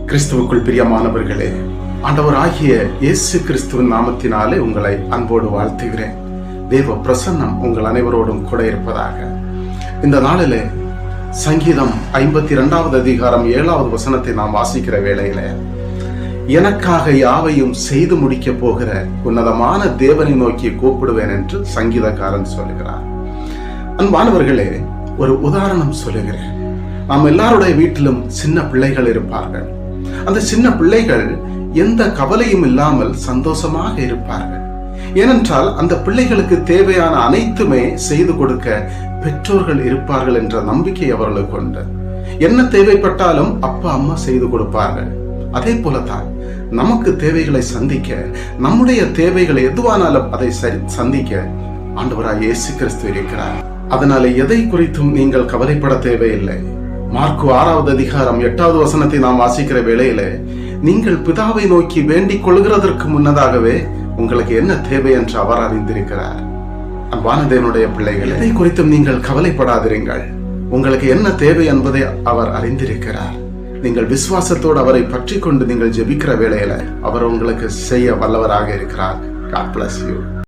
கிறிஸ்துவுக்குள் பிரியமானவர்களே, ஆண்டவராகிய இயேசு கிறிஸ்துவின் நாமத்தினாலே உங்களை அன்போடு வாழ்த்துகிறேன். தேவ பிரசன்னம் உங்கள் அனைவரோடும் கூட இருப்பதாக. இந்த நாளிலே சங்கீதம் 52வது அதிகாரம் 7வது வசனத்தை நாம் வாசிக்கிற வேளையில, எனக்காக யாவையும் செய்து முடிக்க போகிற உன்னதமான தேவனை நோக்கி கூப்பிடுவேன் என்று சங்கீதக்காரன் சொல்லுகிறார். அன்பானவர்களே, ஒரு உதாரணம் சொல்லுகிறேன். நாம் எல்லாருடைய வீட்டிலும் சின்ன பிள்ளைகள் இருப்பார்கள். அந்த சின்ன பிள்ளைகள் எந்த கவலையும் இல்லாமல் சந்தோஷமாக இருப்பார்கள். ஏனென்றால் அந்த பிள்ளைகளுக்கு தேவையான அனைத்துமே செய்து கொடுக்க பெற்றோர்கள் இருப்பார்கள் என்ற நம்பிக்கை அவர்களுக்கு உண்டு. என்ன தேவைப்பட்டாலும் அப்பா அம்மா செய்து கொடுப்பார்கள். அதே போலதான் நமக்கு தேவைகளை சந்திக்க, நம்முடைய தேவைகளை எதுவானாலும் அதை சந்திக்க ஆண்டவராய் இயேசு கிறிஸ்து இருக்கிறார். அதனால எதை குறித்தும் நீங்கள் கவலைப்பட தேவையில்லை. மார்க்கு 6வது அதிகாரம் 8வது வசனத்தை நாம் வாசிக்கிற வேளையில, நீங்கள் பிதாவை நோக்கி வேண்டிக் கொள்கிறதற்கு முன்னதாகவே உங்களுக்கு என்ன தேவை என்று அவர் அறிந்திருக்கிறார். அன்பான தேவனுடைய பிள்ளைகள், எதை குறித்தும் நீங்கள் கவலைப்படாதிருங்கள். உங்களுக்கு என்ன தேவை என்பதை அவர் அறிந்திருக்கிறார். நீங்கள் விசுவாசத்தோடு அவரை பற்றி கொண்டு நீங்கள் ஜெபிக்கிற வேளையில அவர் உங்களுக்கு செய்ய வல்லவராக இருக்கிறார். God bless you.